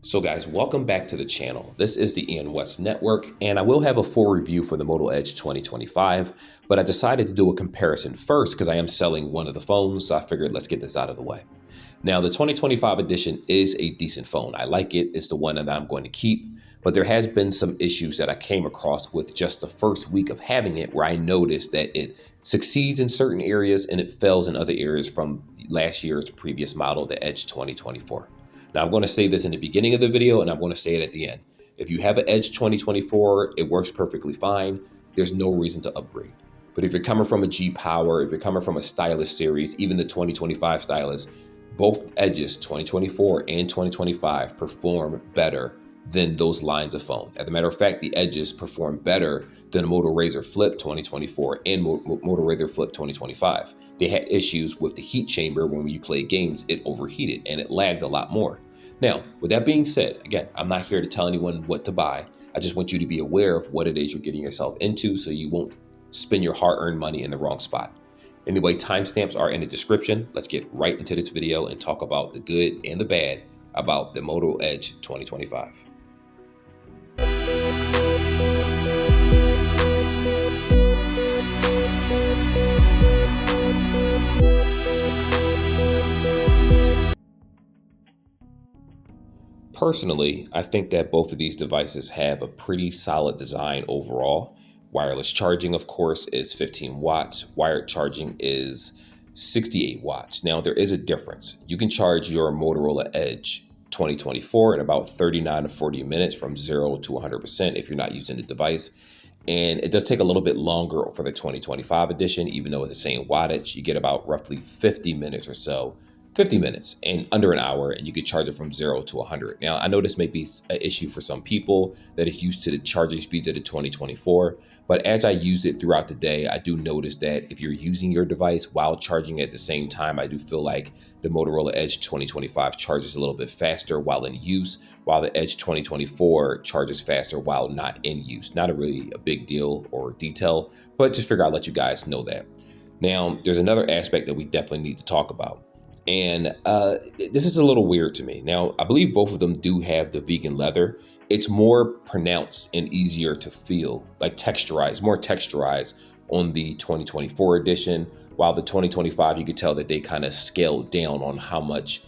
So guys, welcome back to the channel. This is the Ian West Network, and I will have a full review for the Moto Edge 2025, but I decided to do a comparison first because I am selling one of the phones, so I figured let's get this out of the way. Now, the 2025 edition is a decent phone. I like it. It's the one that I'm going to keep, but there has been some issues that I came across with just the first week of having it where I noticed that it succeeds in certain areas and it fails in other areas from last year's previous model, the Edge 2024. Now, I'm going to say this in the beginning of the video, and I'm going to say it at the end. If you have an Edge 2024, it works perfectly fine. There's no reason to upgrade. But if you're coming from a G Power, if you're coming from a stylus series, even the 2025 stylus, both Edges 2024 and 2025 perform better than those lines of phone. As a matter of fact, the Edges perform better than the Moto Razr Flip 2024 and Moto Razr Flip 2025. They had issues with the heat chamber when you play games, it overheated and it lagged a lot more. Now, with that being said, again, I'm not here to tell anyone what to buy. I just want you to be aware of what it is you're getting yourself into so you won't spend your hard-earned money in the wrong spot. Anyway, timestamps are in the description. Let's get right into this video and talk about the good and the bad about the Moto Edge 2025. Personally, I think that both of these devices have a pretty solid design overall. Wireless charging, of course, is 15 watts. Wired charging is 68 watts. Now, there is a difference. You can charge your Motorola Edge 2024 in about 39 to 40 minutes from 0 to 100% if you're not using the device. And it does take a little bit longer for the 2025 edition, even though it's the same wattage. You get about roughly 50 minutes or so. 50 minutes and under an hour, and you could charge it from 0 to 100. Now, I know this may be an issue for some people that is used to the charging speeds of the 2024, but as I use it throughout the day, I do notice that if you're using your device while charging at the same time, I do feel like the Motorola Edge 2025 charges a little bit faster while in use, while the Edge 2024 charges faster while not in use. Not really a big deal or detail, but just figure I'll let you guys know that. Now, there's another aspect that we definitely need to talk about. And this is a little weird to me. Now, I believe both of them do have the vegan leather. It's more pronounced and easier to feel, like texturized, more texturized on the 2024 edition, while the 2025, you could tell that they kind of scaled down on how much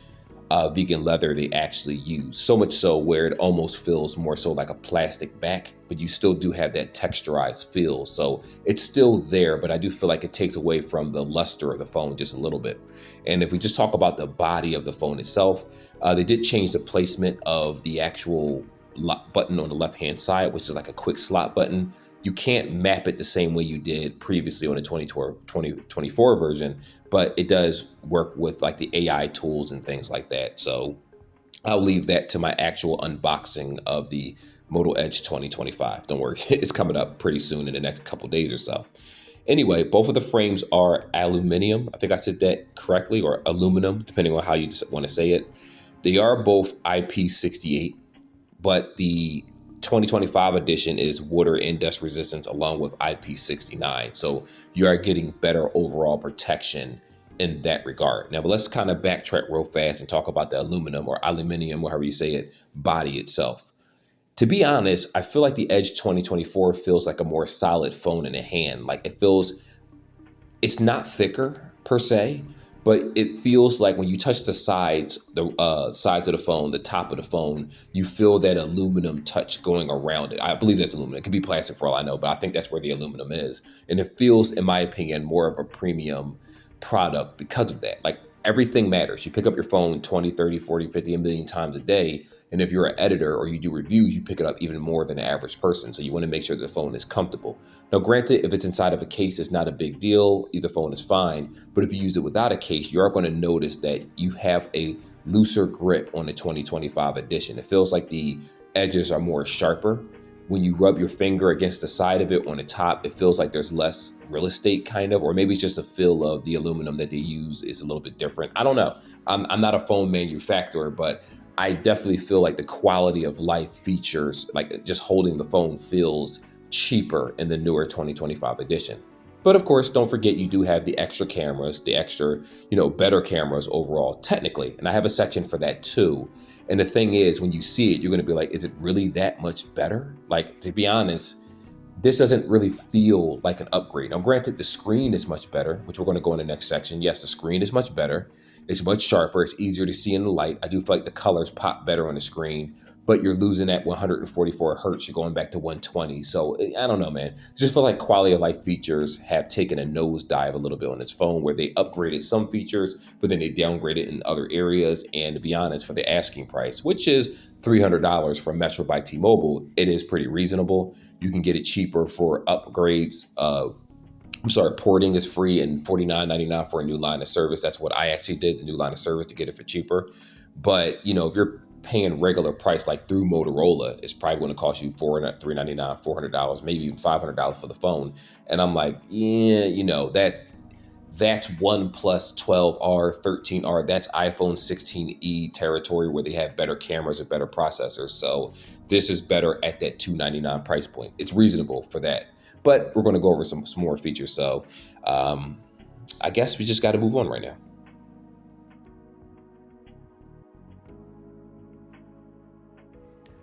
vegan leather they actually use. So much so where it almost feels more so like a plastic back, but you still do have that texturized feel. So it's still there, but I do feel like it takes away from the luster of the phone just a little bit. And if we just talk about the body of the phone itself, they did change the placement of the actual button on the left-hand side, which is like a quick slot button. You can't map it the same way you did previously on the 2024 version, but it does work with like the AI tools and things like that. So I'll leave that to my actual unboxing of the Moto Edge 2025. Don't worry, it's coming up pretty soon in the next couple days or so. Anyway, both of the frames are aluminum. I think I said that correctly, or aluminum, depending on how you want to say it. They are both IP68, but the 2025 edition is water and dust resistance along with IP69. So you are getting better overall protection in that regard. Now, but let's kind of backtrack real fast and talk about the aluminum or aluminium, or however you say it, body itself. To be honest, I feel like the Edge 2024 feels like a more solid phone in the hand. Like it's not thicker per se, but it feels like when you touch the sides of the phone, the top of the phone, you feel that aluminum touch going around it. I believe that's aluminum. It could be plastic for all I know, but I think that's where the aluminum is. And it feels, in my opinion, more of a premium product because of that. Like everything matters. You pick up your phone 20, 30, 40, 50, a million times a day. And if you're an editor or you do reviews, you pick it up even more than the average person. So you want to make sure the phone is comfortable. Now, granted, if it's inside of a case, it's not a big deal. Either phone is fine. But if you use it without a case, you are going to notice that you have a looser grip on the 2025 edition. It feels like the edges are more sharper. When you rub your finger against the side of it on the top, it feels like there's less real estate kind of, or maybe it's just a feel of the aluminum that they use is a little bit different. I don't know. I'm not a phone manufacturer, but I definitely feel like the quality of life features, like just holding the phone, feels cheaper in the newer 2025 edition. But of course, don't forget you do have the extra cameras, the extra, better cameras overall, technically. And I have a section for that too. And the thing is, when you see it, you're going to be like, is it really that much better? Like, to be honest, this doesn't really feel like an upgrade. Now, granted, the screen is much better, which we're going to go in the next section. Yes, the screen is much better. It's much sharper. It's easier to see in the light. I do feel like the colors pop better on the screen, but you're losing that 144 hertz. You're going back to 120. So I don't know, man. I just feel like quality of life features have taken a nosedive a little bit on this phone, where they upgraded some features, but then they downgraded in other areas. And to be honest, for the asking price, which is $300 from Metro by T-Mobile, it is pretty reasonable. You can get it cheaper for upgrades. Porting is free and $49.99 for a new line of service. That's what I actually did, the new line of service, to get it for cheaper. But, if you're paying regular price, like through Motorola, it's probably going to cost you $399, $400, maybe even $500 for the phone. And I'm like, yeah, that's OnePlus 12R, 13R. That's iPhone 16e territory, where they have better cameras and better processors. So this is better at that $299 price point. It's reasonable for that. But we're going to go over some more features. So I guess we just got to move on right now.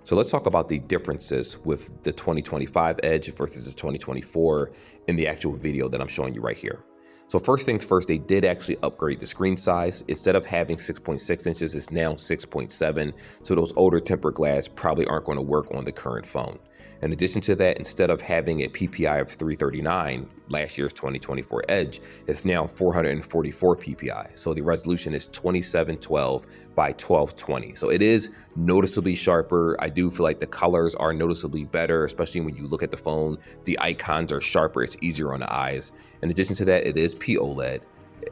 So let's talk about the differences with the 2025 Edge versus the 2024 in the actual video that I'm showing you right here. So first things first, they did actually upgrade the screen size. Instead of having 6.6 inches, it's now 6.7. So those older tempered glass probably aren't going to work on the current phone. In addition to that, instead of having a PPI of 339, last year's 2024 Edge, it's now 444 PPI. So the resolution is 2712 by 1220. So it is noticeably sharper. I do feel like the colors are noticeably better, especially when you look at the phone. The icons are sharper. It's easier on the eyes. In addition to that, it is POLED.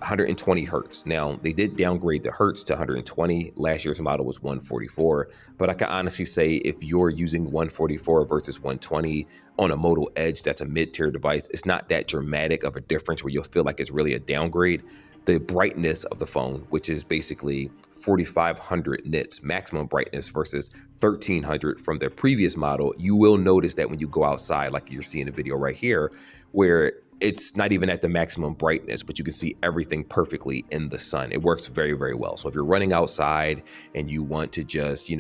120 hertz. Now, they did downgrade the hertz to 120. Last year's model was 144, but I can honestly say if you're using 144 versus 120 on a Moto Edge, that's a mid-tier device, it's not that dramatic of a difference where you'll feel like it's really a downgrade. The brightness of the phone, which is basically 4,500 nits maximum brightness versus 1,300 from the previous model, you will notice that when you go outside, like you're seeing the video right here, where it's not even at the maximum brightness, but you can see everything perfectly in the sun. It works very, very well. So if you're running outside and you want to just,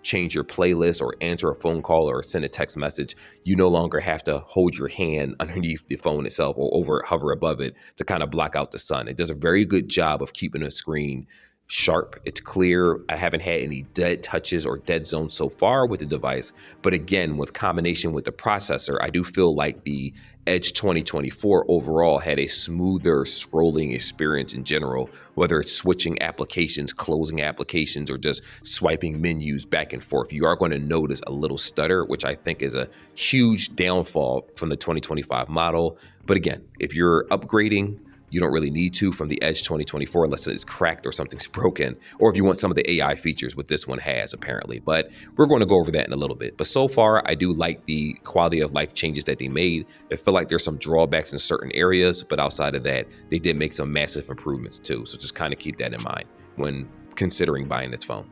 change your playlist or answer a phone call or send a text message, you no longer have to hold your hand underneath the phone itself or hover above it to kind of block out the sun. It does a very good job of keeping the screen sharp. It's clear. I haven't had any dead touches or dead zones so far with the device. But again, with combination with the processor, I do feel like the Edge 2024 overall had a smoother scrolling experience in general, whether it's switching applications, closing applications, or just swiping menus back and forth. You are going to notice a little stutter, which I think is a huge downfall from the 2025 model. But again, if you're upgrading, you don't really need to from the Edge 2024 unless it's cracked or something's broken, or if you want some of the AI features, what this one has apparently. But we're going to go over that in a little bit. But so far, I do like the quality of life changes that they made. I feel like there's some drawbacks in certain areas, but outside of that, they did make some massive improvements too. So just kind of keep that in mind when considering buying this phone.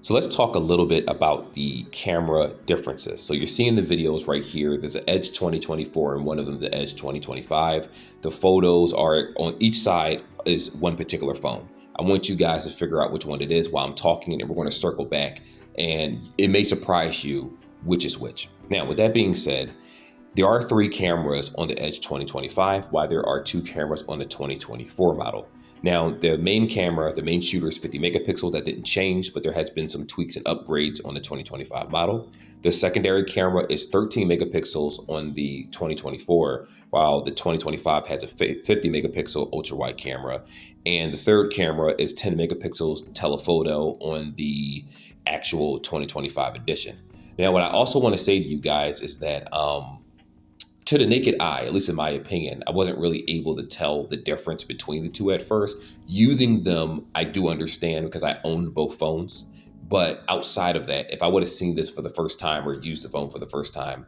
So let's talk a little bit about the camera differences. So you're seeing the videos right here. There's an Edge 2024 and one of them the Edge 2025. The photos are on each side is one particular phone. I want you guys to figure out which one it is while I'm talking, and we're going to circle back, and it may surprise you which is which. Now, with that being said, there are 3 cameras on the Edge 2025, while there are 2 cameras on the 2024 model. Now, the main camera, the main shooter is 50 megapixels. That didn't change, but there has been some tweaks and upgrades on the 2025 model. The secondary camera is 13 megapixels on the 2024, while the 2025 has a 50 megapixel ultra wide camera. And the third camera is 10 megapixels telephoto on the actual 2025 edition. Now, what I also want to say to you guys is that to the naked eye, at least in my opinion, I wasn't really able to tell the difference between the two at first. Using them, I do understand because I own both phones. But outside of that, if I would have seen this for the first time or used the phone for the first time,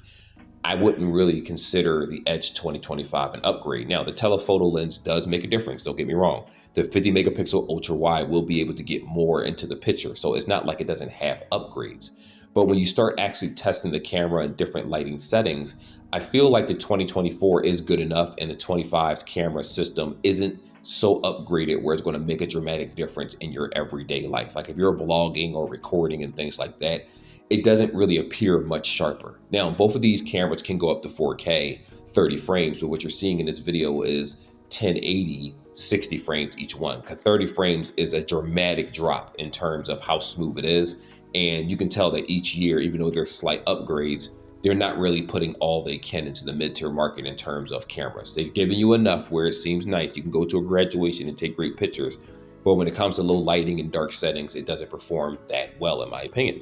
I wouldn't really consider the Edge 2025 an upgrade. Now, the telephoto lens does make a difference. Don't get me wrong. The 50 megapixel ultra wide will be able to get more into the picture. So it's not like it doesn't have upgrades. But when you start actually testing the camera in different lighting settings, I feel like the 2024 is good enough and the 25's camera system isn't so upgraded where it's going to make a dramatic difference in your everyday life. Like if you're vlogging or recording and things like that, it doesn't really appear much sharper. Now, both of these cameras can go up to 4K, 30 frames, but what you're seeing in this video is 1080, 60 frames each one. 'Cause 30 frames is a dramatic drop in terms of how smooth it is. And you can tell that each year, even though there's slight upgrades, they're not really putting all they can into the mid-tier market in terms of cameras. They've given you enough where it seems nice. You can go to a graduation and take great pictures. But when it comes to low lighting and dark settings, it doesn't perform that well, in my opinion.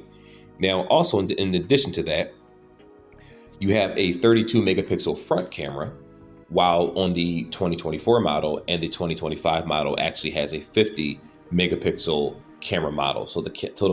Now, also in addition to that, you have a 32 megapixel front camera, while on the 2024 model and the 2025 model actually has a 50 megapixel camera model. So the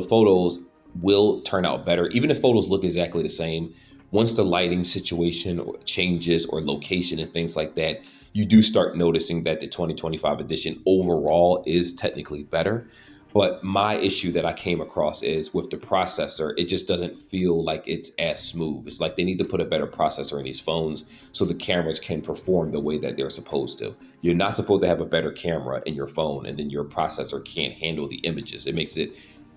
photos will turn out better, even if photos look exactly the same. Once the lighting situation changes or location and things like that, you do start noticing that the 2025 edition overall is technically better. But my issue that I came across is with the processor, it just doesn't feel like it's as smooth. It's like they need to put a better processor in these phones so the cameras can perform the way that they're supposed to. You're not supposed to have a better camera in your phone and then your processor can't handle the images. It makes it,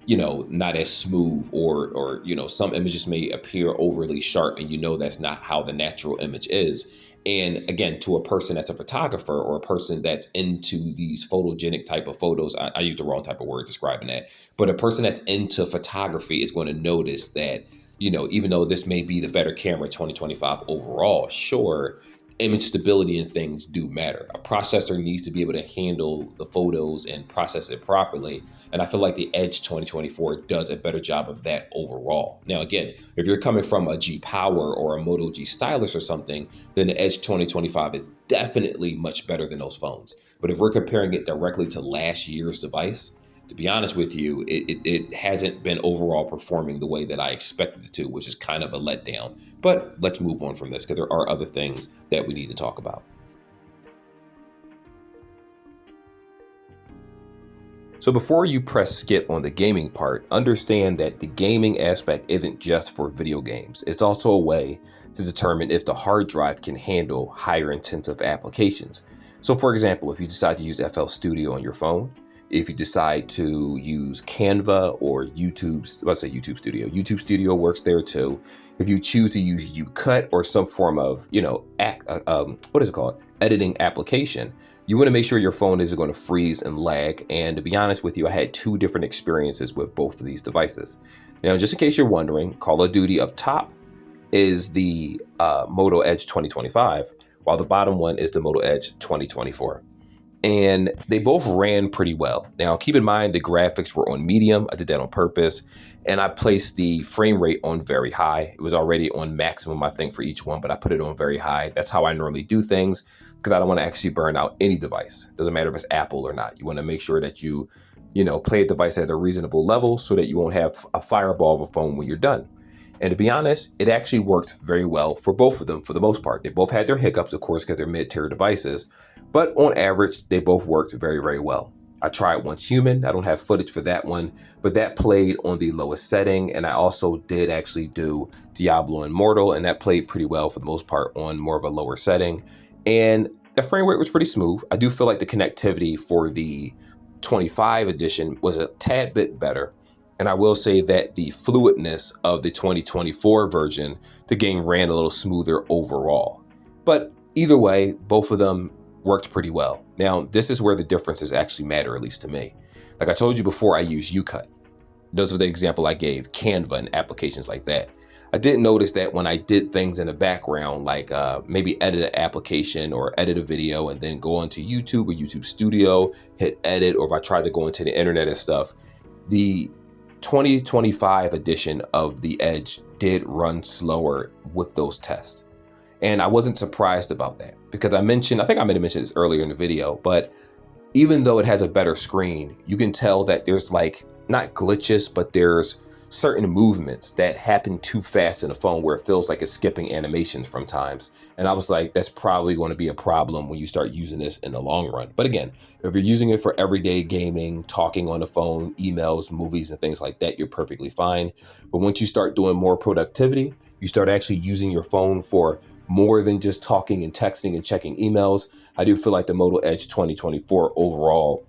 not as smooth, or some images may appear overly sharp and that's not how the natural image is. And again, to a person that's a photographer or a person that's into these photogenic type of photos, I used the wrong type of word describing that, but a person that's into photography is going to notice that, even though this may be the better camera 2025 overall, sure, image stability and things do matter. A processor needs to be able to handle the photos and process it properly. And I feel like the Edge 2024 does a better job of that overall. Now, again, if you're coming from a G Power or a Moto G Stylus or something, then the Edge 2025 is definitely much better than those phones. But if we're comparing it directly to last year's device, to be honest with you, it hasn't been overall performing the way that I expected it to, which is kind of a letdown. But let's move on from this because there are other things that we need to talk about. So before you press skip on the gaming part, understand that the gaming aspect isn't just for video games. It's also a way to determine if the hard drive can handle higher intensive applications. So for example, if you decide to use FL Studio on your phone, if you decide to use Canva or YouTube Studio. YouTube Studio works there too. If you choose to use UCut or some form of, editing application, you want to make sure your phone isn't going to freeze and lag. And to be honest with you, I had two different experiences with both of these devices. Now, just in case you're wondering, Call of Duty up top is the Moto Edge 2025, while the bottom one is the Moto Edge 2024. And they both ran pretty well. Now, keep in mind, the graphics were on medium. I did that on purpose. And I placed the frame rate on very high. It was already on maximum, I think, for each one, but I put it on very high. That's how I normally do things because I don't want to actually burn out any device. Doesn't matter if it's Apple or not. You want to make sure that you play a device at a reasonable level so that you won't have a fireball of a phone when you're done. And to be honest, it actually worked very well for both of them for the most part. They both had their hiccups, of course, because they're mid-tier devices. But on average, they both worked very, very well. I tried Once Human. I don't have footage for that one, but that played on the lowest setting. And I also did actually do Diablo Immortal, and that played pretty well for the most part on more of a lower setting. And the frame rate was pretty smooth. I do feel like the connectivity for the 25 edition was a tad bit better. And I will say that the fluidness of the 2024 version, the game ran a little smoother overall. But either way, both of them worked pretty well. Now, this is where the differences actually matter, at least to me. Like I told you before, I use UCut. Those are the example I gave, Canva and applications like that. I did notice that when I did things in the background, like maybe edit an application or edit a video and then go onto YouTube or YouTube Studio, hit edit, or if I tried to go into the internet and stuff, the 2025 edition of the Edge did run slower with those tests. And I wasn't surprised about that because I think I may have mentioned this earlier in the video, but even though it has a better screen, you can tell that there's like not glitches, but there's certain movements that happen too fast in the phone where it feels like it's skipping animations from times. And I was like, that's probably going to be a problem when you start using this in the long run. But again, if you're using it for everyday gaming, talking on the phone, emails, movies, and things like that, you're perfectly fine. But once you start doing more productivity, you start actually using your phone for more than just talking and texting and checking emails. I do feel like the Moto Edge 2024 overall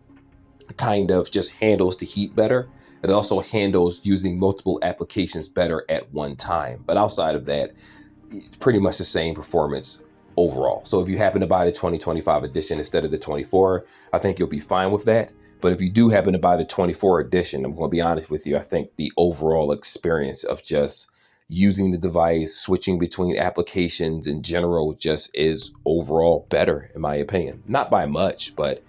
kind of just handles the heat better. It also handles using multiple applications better at one time. But outside of that, it's pretty much the same performance overall. So if you happen to buy the 2025 edition instead of the 24, I think you'll be fine with that. But if you do happen to buy the 24 edition, I'm going to be honest with you, I think the overall experience of just using the device, switching between applications in general, just is overall better, in my opinion. Not by much, but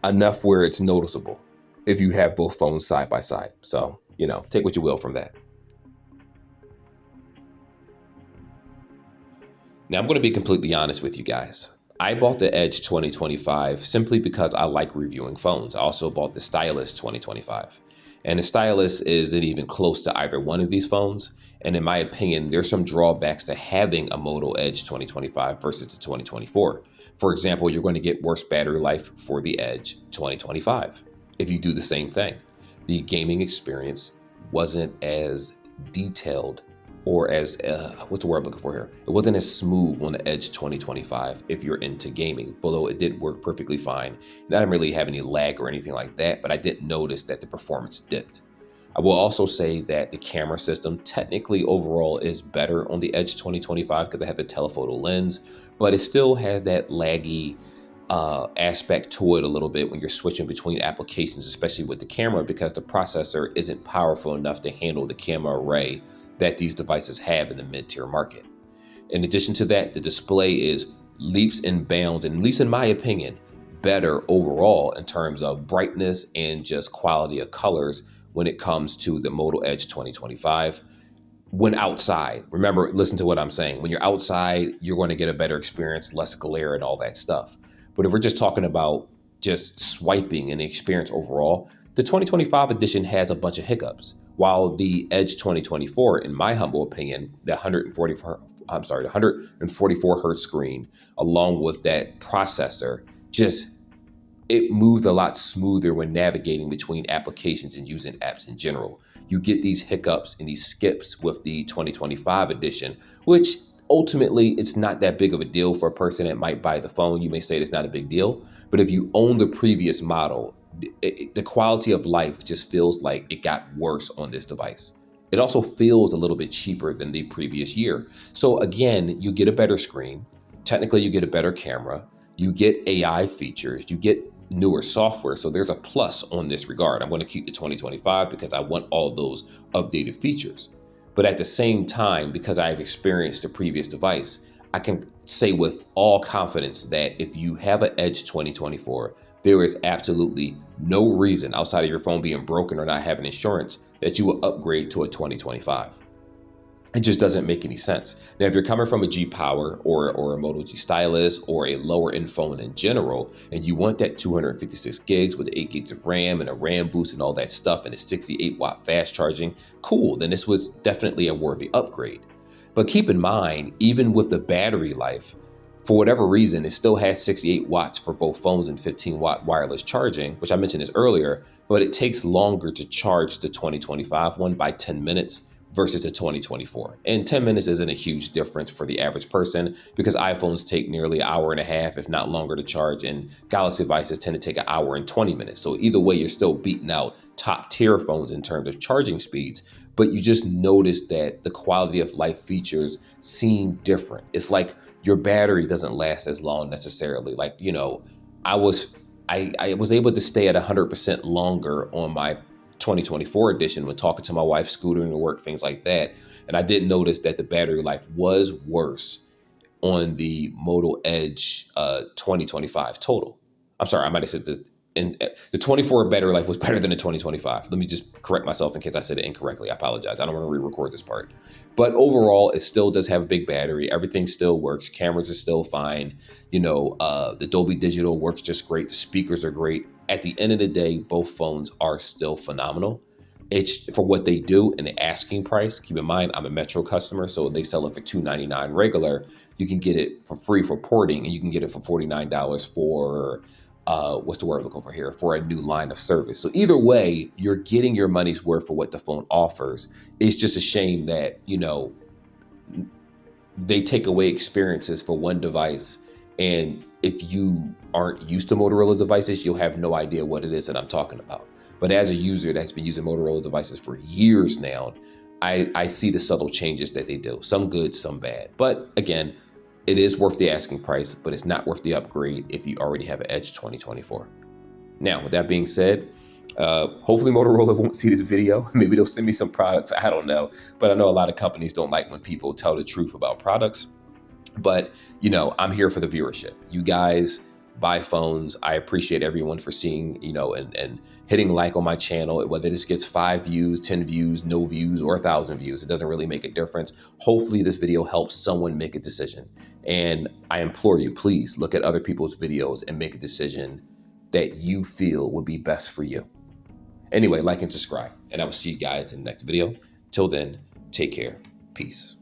enough where it's noticeable if you have both phones side by side. So, take what you will from that. Now, I'm going to be completely honest with you guys. I bought the Edge 2025 simply because I like reviewing phones. I also bought the Stylus 2025. And the Stylus isn't even close to either one of these phones. And in my opinion, there's some drawbacks to having a Moto Edge 2025 versus the 2024. For example, you're going to get worse battery life for the Edge 2025 if you do the same thing. The gaming experience wasn't as detailed or as, what's the word I'm looking for here? It wasn't as smooth on the Edge 2025 if you're into gaming, although it did work perfectly fine. And I didn't really have any lag or anything like that, but I did notice that the performance dipped. I will also say that the camera system technically overall is better on the Edge 2025 because they have the telephoto lens, but it still has that laggy aspect to it a little bit when you're switching between applications, especially with the camera, because the processor isn't powerful enough to handle the camera array that these devices have in the mid-tier market. In addition to that, the display is leaps and bounds, and at least in my opinion, better overall in terms of brightness and just quality of colors when it comes to the Moto Edge 2025. When outside, remember, listen to what I'm saying. When you're outside, you're going to get a better experience, less glare and all that stuff. But if we're just talking about just swiping and the experience overall, the 2025 edition has a bunch of hiccups. While the Edge 2024, in my humble opinion, the 144 hertz screen, along with that processor, it moved a lot smoother when navigating between applications and using apps in general. You get these hiccups and these skips with the 2025 edition, which ultimately it's not that big of a deal for a person that might buy the phone. You may say it's not a big deal, but if you own the previous model, the quality of life just feels like it got worse on this device. It also feels a little bit cheaper than the previous year. So again, you get a better screen. Technically, you get a better camera. You get AI features. You get newer software. So there's a plus on this regard. I'm going to keep the 2025 because I want all those updated features. But at the same time, because I've experienced the previous device, I can say with all confidence that if you have an Edge 2024, there is absolutely no reason outside of your phone being broken or not having insurance that you will upgrade to a 2025. It just doesn't make any sense. Now, if you're coming from a G Power or a Moto G Stylus or a lower end phone in general, and you want that 256 gigs with 8 gigs of RAM and a RAM boost and all that stuff and a 68 watt fast charging, cool, then this was definitely a worthy upgrade. But keep in mind, even with the battery life, for whatever reason, it still has 68 watts for both phones and 15 watt wireless charging, which I mentioned this earlier, but it takes longer to charge the 2025 one by 10 minutes versus the 2024. And 10 minutes isn't a huge difference for the average person because iPhones take nearly an hour and a half, if not longer, to charge, and Galaxy devices tend to take an hour and 20 minutes. So either way, you're still beating out top tier phones in terms of charging speeds, but you just notice that the quality of life features seem different. It's like your battery doesn't last as long necessarily. Like, I was able to stay at 100% longer on my 2024 edition when talking to my wife, scootering to work, things like that. And I did notice that the battery life was worse on the Moto Edge 2025 total. I'm sorry, I might have said the 24 battery life was better than the 2025. Let me just correct myself in case I said it incorrectly. I apologize. I don't want to re-record this part. But overall, it still does have a big battery. Everything still works. Cameras are still fine. The Dolby Digital works just great. The speakers are great. At the end of the day, both phones are still phenomenal. It's for what they do and the asking price. Keep in mind, I'm a Metro customer, so they sell it for $299 regular. You can get it for free for porting, and you can get it for $49 for what's the word I'm looking for here? For a new line of service. So either way, you're getting your money's worth for what the phone offers. It's just a shame that, they take away experiences for one device. And if you aren't used to Motorola devices, you'll have no idea what it is that I'm talking about. But as a user that's been using Motorola devices for years now, I see the subtle changes that they do. Some good, some bad. But again, it is worth the asking price, but it's not worth the upgrade if you already have an Edge 2024. Now, with that being said, hopefully Motorola won't see this video. Maybe they'll send me some products. I don't know. But I know a lot of companies don't like when people tell the truth about products. But, I'm here for the viewership. You guys buy phones. I appreciate everyone for seeing, and hitting like on my channel, whether this gets 5 views, 10 views, no views, or 1,000 views. It doesn't really make a difference. Hopefully this video helps someone make a decision. And I implore you, please look at other people's videos and make a decision that you feel would be best for you. Anyway, like and subscribe, and I will see you guys in the next video. Till then, take care. Peace.